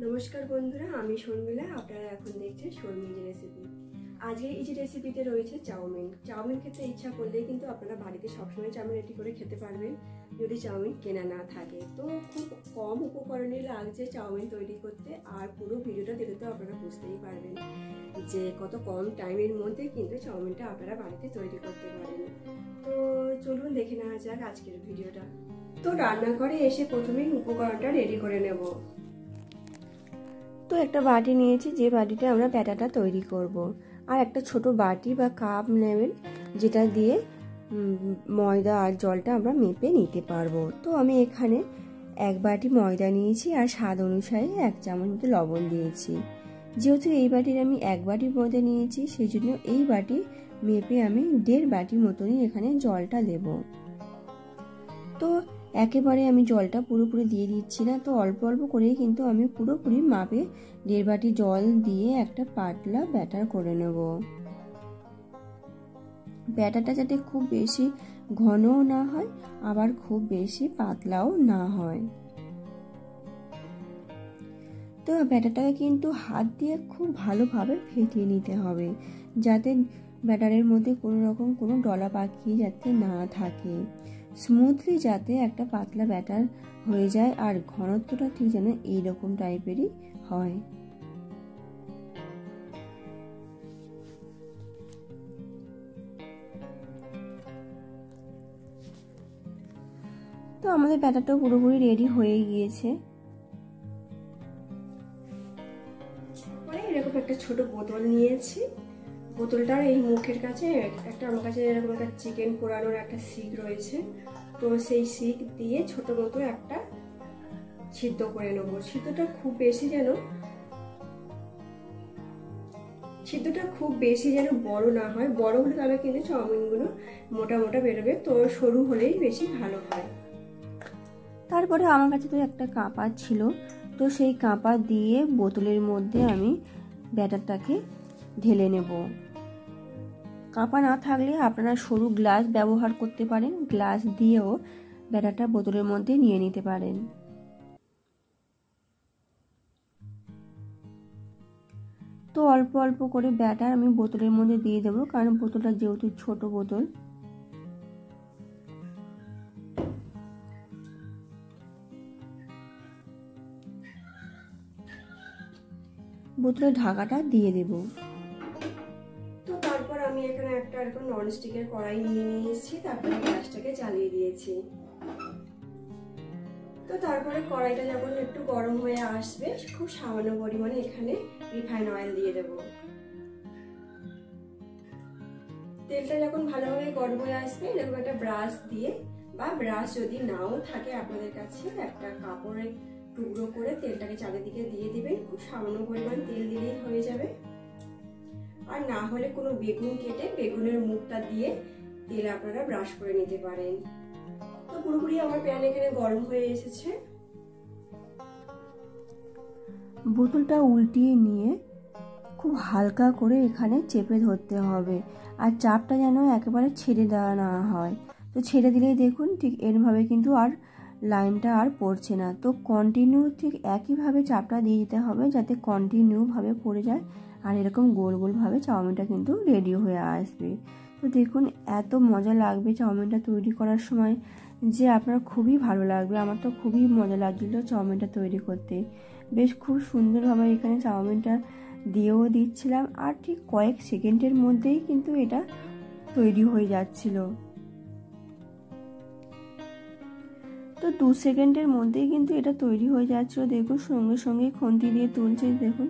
নমস্কার বন্ধুরা, আমি শর্মিলা। আপনারা এখন দেখছেন শর্মিলা রেসিপি। আজকে এই যে রেসিপিতে রয়েছে চাউমিন খেতে ইচ্ছা করলেই কিন্তু আপনারা বাড়িতে সবসময় চাউমিন রেডি করে খেতে পারবেন যদি চাউমিন কেনা না থাকে। তো খুব কম উপকরণে লাগছে চাউমিন তৈরি করতে, আর পুরো ভিডিওটা দেখে তো আপনারা বুঝতেই পারবেন যে কত কম টাইমের মধ্যে কিন্তু চাউমিনটা আপনারা বাড়িতে তৈরি করতে পারেন। তো চলুন দেখে নেওয়া যাক আজকের ভিডিওটা। তো রান্নাঘরে এসে প্রথমেই উপকরণটা রেডি করে নেব। তো একটা বাটি নিয়েছি, যে বাটিতে আমরা ব্যাটাটা তৈরি করব। আর একটা ছোট বাটি বা কাপ নেবেন, যেটা দিয়ে ময়দা আর জলটা আমরা মেপে নিতে পারবো। তো আমি এখানে এক বাটি ময়দা নিয়েছি আর স্বাদ অনুসারে 1 চামচ মতো লবণ দিয়েছি। যেহেতু এই বাটির আমি 1 বাটি ময়দা নিয়েছি, সেই জন্য এই বাটি মেপে আমি 1.5 বাটি মতনই এখানে জলটা দেব। তো একেবারে আমি জলটা পুরোপুরি দিয়ে দিচ্ছি না, তো অল্প অল্প করেই কিন্তু আমি পুরোপুরি মাপে 1.5 বাটি জল দিয়ে একটা পাতলা ব্যাটার করে নেব। ব্যাটারটা যাতে খুব বেশি ঘনও না হয়, আবার খুব বেশি পাতলাও না হয়। তো ব্যাটারটাকে কিন্তু হাত দিয়ে খুব ভালোভাবে ফেটিয়ে নিতে হবে, যাতে ব্যাটারের মধ্যে কোনো রকম কোনো ডলা পাখি যাতে না থাকে। স্মুথলি যাতে একটা পাতলা ব্যাটার হয়ে যায়, আর ঘনত্বটা ঠিক যেন এইরকম টাইপেরই হয়। তো আমাদের ব্যাটারটাও পুরোপুরি রেডি হয়ে গিয়েছে। এরকম একটা ছোট বোতল নিয়েছি। বোতলটার এই মুখের কাছে একটা আমার কাছে এরকম একটা চিকেন পোড়ানোর একটা শিক রয়েছে। তো সেই শিক দিয়ে ছোট মতো একটা ছিদ্র করে নেবো। ছিদ্রটা খুব বেশি যেন বড় না হয়। বড় হলে তবে কিন্তু চাউমিনগুলো মোটা মোটা বেরোবে, তো সরু হলেই বেশি ভালো হয়। তারপরে আমার কাছে তো একটা কাঁপা ছিল, তো সেই কাঁপা দিয়ে বোতলের মধ্যে আমি ব্যাটারটাকে ঢেলে নেব। কাঁপা না থাকলে আপনারা সরু গ্লাস ব্যবহার করতে পারেন, গ্লাস দিয়েও ব্যাটারটা বোতলের মধ্যে নিয়ে নিতে পারেন। তো অল্প অল্প করে ব্যাটার আমি বোতলের মধ্যে দিয়ে দেবো, কারণ বোতলটা যেহেতু ছোট বোতল। বোতলের ঢাকাটা দিয়ে দেব। তো তারপর আমি এখানে একটা এরকম ননস্টিকের কড়াই নিয়ে নিয়েছি, তারপরে গ্যাসটাকে জ্বালিয়ে দিয়েছি। তো তারপরে কড়াইটা যখন একটু গরম হয়ে আসবে, খুব সামান্য পরিমাণে এখানে রিফাইন অয়েল দিয়ে দেব। তেলটা যখন ভালোভাবে গরম হয়ে আসবে, এরকম একটা ব্রাশ দিয়ে, বা ব্রাশ যদি নাও থাকে আপনাদের কাছে, একটা কাপড়ের টুকরো করে তেলটাকে চারিদিকে দিয়ে দিবেন। খুব সামান্য পরিমাণ তেল দিলেই হয়ে যাবে। আর না হলে কোনো বেগুন কেটে বেগুনের মুখটা দিয়ে তেল আপনারা ব্রাশ করে নিতে পারেন। তো পুরোপুরি আমার প্যান এখানে গরম হয়ে এসেছে। বোতলটা উল্টিয়ে নিয়ে খুব হালকা করে এখানে চেপে ধরতে হবে, আর চাপটা যেন একেবারে ছেড়ে দেওয়া না হয়। তো ছেড়ে দিলেই দেখুন ঠিক এরভাবে কিন্তু আর লাইনটা আর পড়ছে না। তো কন্টিনিউ ঠিক একইভাবে চাপটা দিয়ে দিতে হবে, যাতে কন্টিনিউভাবে পড়ে যায়, আর এরকম গোল গোলভাবে চাউমিনটা কিন্তু রেডি হয়ে আসবে। তো দেখুন এত মজা লাগবে চাউমিনটা তৈরি করার সময়, যে আপনার খুবই ভালো লাগবে। আমার তো খুবই মজা লাগছিল চাউমিনটা তৈরি করতে। বেশ খুব সুন্দরভাবে এখানে চাউমিনটা দিয়েও দিচ্ছিলাম, আর ঠিক কয়েক সেকেন্ডের মধ্যেই কিন্তু এটা তৈরি হয়ে যাচ্ছিল। তো 2 সেকেন্ডের মধ্যেই কিন্তু এটা তৈরি হয়ে যাচ্ছিল। দেখুন সঙ্গে সঙ্গে খুন্তি দিয়ে তুলছে, দেখুন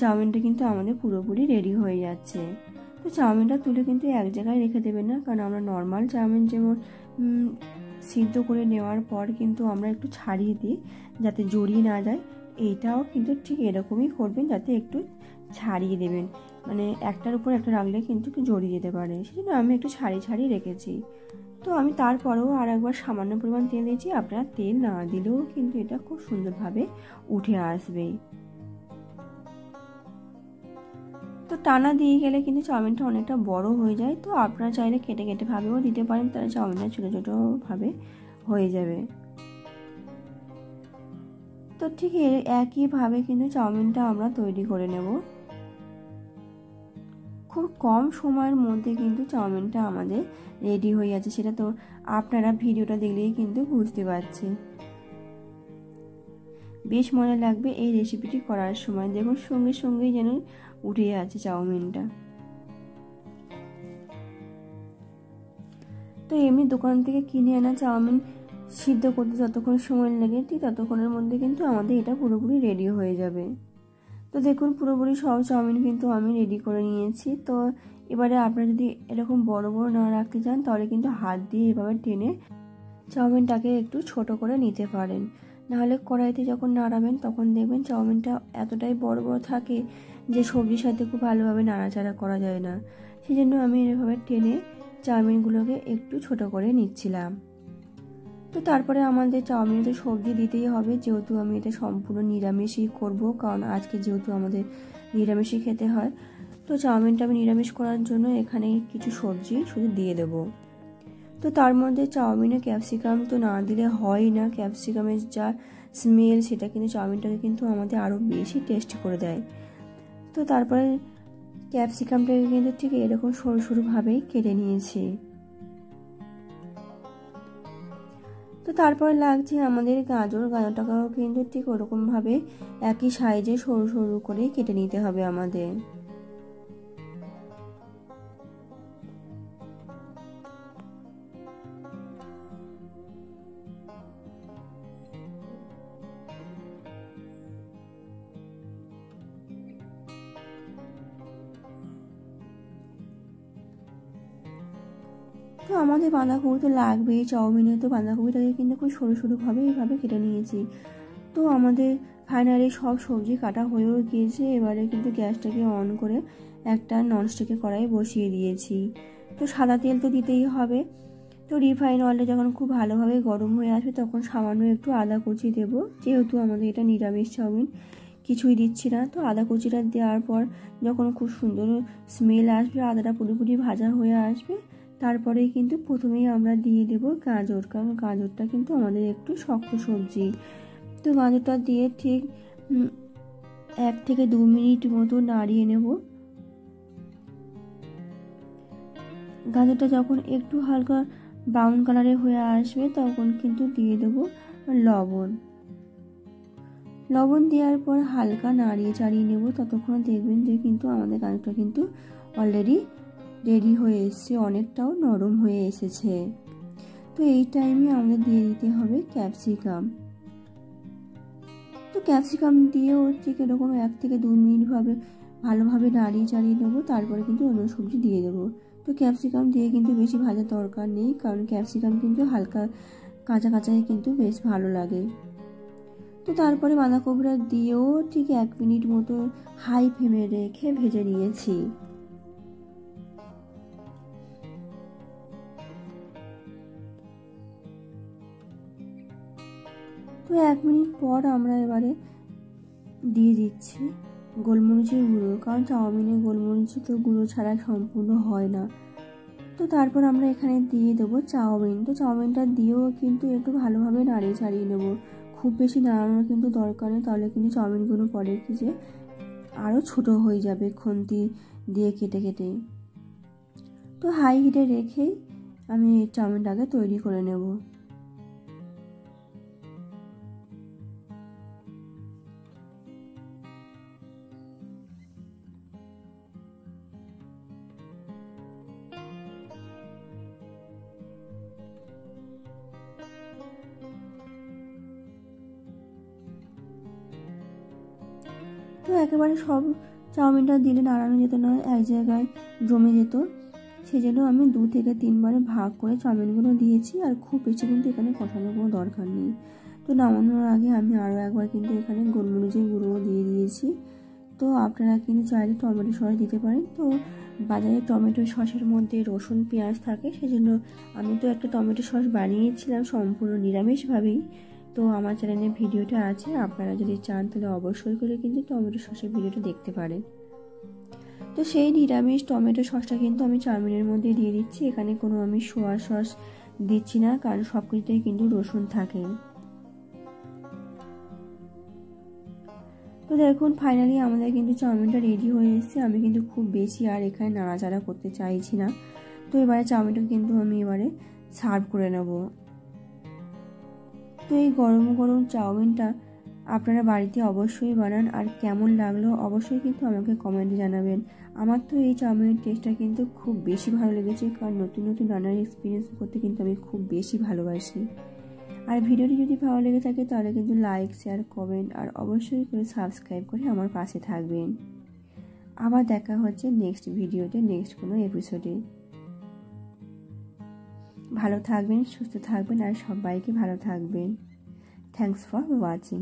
চাউমিনটা কিন্তু আমাদের পুরোপুরি রেডি হয়ে যাচ্ছে। তো চাউমিনটা তুলে কিন্তু এক জায়গায় রেখে দেবেন না, কারণ আমরা নর্মাল চাউমিন যেমন সিদ্ধ করে নেওয়ার পর কিন্তু আমরা একটু ছাড়িয়ে দিই যাতে জড়িয়ে না যায়, এইটাও কিন্তু ঠিক এরকমই করবেন, যাতে একটু ছাড়িয়ে দেবেন। মানে একটার উপর একটা রাখলে কিন্তু একটু জড়িয়ে যেতে পারে, সেজন্য আমি একটু ছাড়িয়ে রেখেছি। তো আমি তারপরেও আর একবার সামান্য পরিমাণ তেল দিয়েছি। আপনারা তেল না দিলেও কিন্তু এটা খুব সুন্দরভাবে উঠে আসবে। তো টানা দিয়ে গেলে কিন্তু চাউমিনটা অনেকটা বড় হয়ে যায়। তো আপনারা চাইলে কেটে কেটে ভাবেও দিতে পারেন, তাহলে চাউমিনটা ছোটো ছোটো ভাবে হয়ে যাবে। তো তো ঠিক একইভাবে কিন্তু চাউমিনটা আমরা তৈরি করে নেব। খুব কম সময়ের মধ্যে কিন্তু চাউমিনটা আমাদের রেডি হয়ে যাচ্ছে, সেটা তো আপনারা ভিডিওটা দেখলেই কিন্তু বুঝতে পারছেন। বেশ মজা লাগবে এই রেসিপিটি করার সময়। দেখুন সঙ্গে সঙ্গেই যেন উঠে যাচ্ছে চাউমিনটা। তো এমনি দোকান থেকে কিনে আনা চাউমিন সিদ্ধ করতে যতক্ষণ সময় লাগে ঠিক ততক্ষণের মধ্যে কিন্তু আমাদের এটা পুরোপুরি রেডি হয়ে যাবে। তো দেখুন পুরোপুরি সব চাউমিন কিন্তু আমি রেডি করে নিয়েছি। তো এবারে আপনারা যদি এরকম বড় বড় না রাখতে চান তাহলে কিন্তু হাত দিয়ে এভাবে টেনে চাউমিনটাকে একটু ছোট করে নিতে পারেন। নাহলে কড়াইতে যখন নাড়াবেন তখন দেখবেন চাউমিনটা এতটাই বড় বড় থাকে যে সবজির সাথে খুব ভালোভাবে নাড়াচাড়া করা যায় না। সেই জন্য আমি এভাবে টেনে চাউমিনগুলোকে একটু ছোট করে নিচ্ছিলাম। তো তারপরে আমাদের চাউমিনে তো সবজি দিতেই হবে, যেহেতু আমি এটা সম্পূর্ণ নিরামিষই করব, কারণ আজকে যেহেতু আমাদের নিরামিষই খেতে হয়। তো চাউমিনটা আমি নিরামিষ করার জন্য এখানে কিছু সবজি শুধু দিয়ে দেব। তো তার মধ্যে চাউমিনে ক্যাপসিকাম তো না দিলে হয় না, ক্যাপসিকামের যা স্মেল সেটা কিন্তু চাউমিনটাকে কিন্তু আমাদের আরও বেশি টেস্ট করে দেয়। তো তারপরে ক্যাপসিকামটাকে কিন্তু ঠিক এরকম সরু সরুভাবেই কেটে নিয়েছি। তো তারপরে লাগছে আমাদের গাজরটাকেও কিন্তু ঠিক ওরকমভাবে একই সাইজে সরু সরু করে কেটে নিতে হবে আমাদের। তো আমাদের বাঁধাকপি তো লাগবেই চাউমিনে, তো বাঁধাকপিটাকে কিন্তু খুব সরু সরুভাবে এইভাবে কেটে নিয়েছি। তো আমাদের ফাইনালি সব সবজি কাটা হয়েও গিয়েছে। এবারে কিন্তু গ্যাসটাকে অন করে একটা ননস্টিকের কড়াই বসিয়ে দিয়েছি। তো সাদা তেল তো দিতেই হবে। তো রিফাইন অয়েলটা যখন খুব ভালোভাবে গরম হয়ে আসবে তখন সামান্য একটু আদা কুচি দেব, যেহেতু আমাদের এটা নিরামিষ চাউমিন, কিছুই দিচ্ছি না। তো আদা কুচিটা দেওয়ার পর যখন খুব সুন্দর স্মেল আসবে, আদাটা পুরোপুরি ভাজা হয়ে আসবে, তারপরে কিন্তু প্রথমেই আমরা দিয়ে দেব গাজর, কারণ গাজরটা কিন্তু আমাদের একটু শক্ত সবজি। তো গাজরটা দিয়ে ঠিক 1 থেকে 2 মিনিট মতো নাড়িয়ে নেব। গাজরটা যখন একটু হালকা ব্রাউন কালারে হয়ে আসবে তখন কিন্তু দিয়ে দেব লবণ দেওয়ার পর হালকা নাড়িয়ে চাড়িয়ে নেব। ততক্ষণ দেখবেন যে কিন্তু আমাদের গাজরটা কিন্তু অলরেডি রেডি হয়ে এসেছে, অনেকটাও নরম হয়ে এসেছে। তো এই টাইমে আমাদের দিয়ে দিতে হবে ক্যাপসিকাম। তো ক্যাপসিকাম দিয়েও ঠিক এরকম 1 থেকে 2 মিনিট ভালোভাবে নাড়িয়ে চাড়িয়ে নেবো। তারপরে কিন্তু অন্য সবজি দিয়ে দেবো। তো ক্যাপসিকাম দিয়ে কিন্তু বেশি ভাজার দরকার নেই, কারণ ক্যাপসিকাম কিন্তু হালকা কাঁচা কাঁচাই কিন্তু বেশ ভালো লাগে। তো তারপরে বাঁধাকপিটা দিয়েও ঠিক 1 মিনিট মতো হাই ফ্লেমে রেখে ভেজে নিয়েছি। তো 1 মিনিট পর আমরা এবারে দিয়ে দিচ্ছি গোলমরিচের গুঁড়ো, কারণ চাউমিনে গোলমরিচের তো গুঁড়ো ছাড়া সম্পূর্ণ হয় না। তো তারপর আমরা এখানে দিয়ে দেবো চাউমিন। তো চাউমিনটা দিয়েও কিন্তু একটু ভালোভাবে নাড়িয়ে ছাড়িয়ে নেবো। খুব বেশি নাড়ানোর কিন্তু দরকার নেই, তাহলে কিন্তু চাউমিনগুলো পরে কি যে আরও ছোট হয়ে যাবে খুন্তি দিয়ে কেটে কেটে। তো হাই হিটে রেখেই আমি চাউমিনটাকে তৈরি করে নেব। তো একেবারে সব চাউমিনটা দিলে নাড়ানো যেত না, এক জায়গায় জমে যেত, সেই জন্য আমি 2 থেকে 3 বারে ভাগ করে চাউমিনগুলো দিয়েছি। আর খুব বেশি কিন্তু এখানে কষানোর কোনো দরকার নেই। তো নামানোর আগে আমি আরও একবার কিন্তু এখানে গোলমরিচের গুঁড়োও দিয়ে দিয়েছি। তো আপনারা কিন্তু চাইলে টমেটো সস দিতে পারেন। তো বাজারে টমেটো সসের মধ্যে রসুন পেঁয়াজ থাকে, সেজন্য আমি তো একটা টমেটো সস বানিয়েছিলাম সম্পূর্ণ নিরামিষভাবেই। তো আমার চ্যানেলে ভিডিওটা আছে, আপনারা যদি চান তাহলে অবশ্যই করে কিন্তু টমেটো সসের ভিডিওটা দেখতে পারেন। তো সেই নিরামিষ টমেটো সসটা কিন্তু আমি চাউমিনের মধ্যে দিয়ে দিচ্ছি। এখানে কোনো আমি সোয়া সস দিচ্ছি না, কারণ সব কিছুতেই কিন্তু রসুন থাকে। তো দেখুন ফাইনালি আমাদের কিন্তু চাউমিনটা রেডি হয়ে এসেছে। আমি কিন্তু খুব বেশি আর এখানে নাড়াচাড়া করতে চাইছি না। তো এবারে চাউমিনটা কিন্তু আমি এবারে সার্ভ করে নেব। তো এই গরম গরম চাউমিনটা আপনারা বাড়িতে অবশ্যই বানান, আর কেমন লাগলো অবশ্যই কিন্তু আমাকে কমেন্টে জানাবেন। আমার তো এই চাউমিনের টেস্টটা কিন্তু খুব বেশি ভালো লেগেছে, কারণ নতুন নতুন রান্নার এক্সপিরিয়েন্স করতে কিন্তু আমি খুব বেশি ভালোবাসি। আর ভিডিওটি যদি ভালো লেগে থাকে তাহলে কিন্তু লাইক, শেয়ার, কমেন্ট আর অবশ্যই করে সাবস্ক্রাইব করে আমার পাশে থাকবেন। আবার দেখা হচ্ছে নেক্সট ভিডিওতে, নেক্সট কোনো এপিসোডে। ভালো থাকবেন, সুস্থ থাকবেন আর সবাইকে ভালো থাকবেন। Thanks for watching.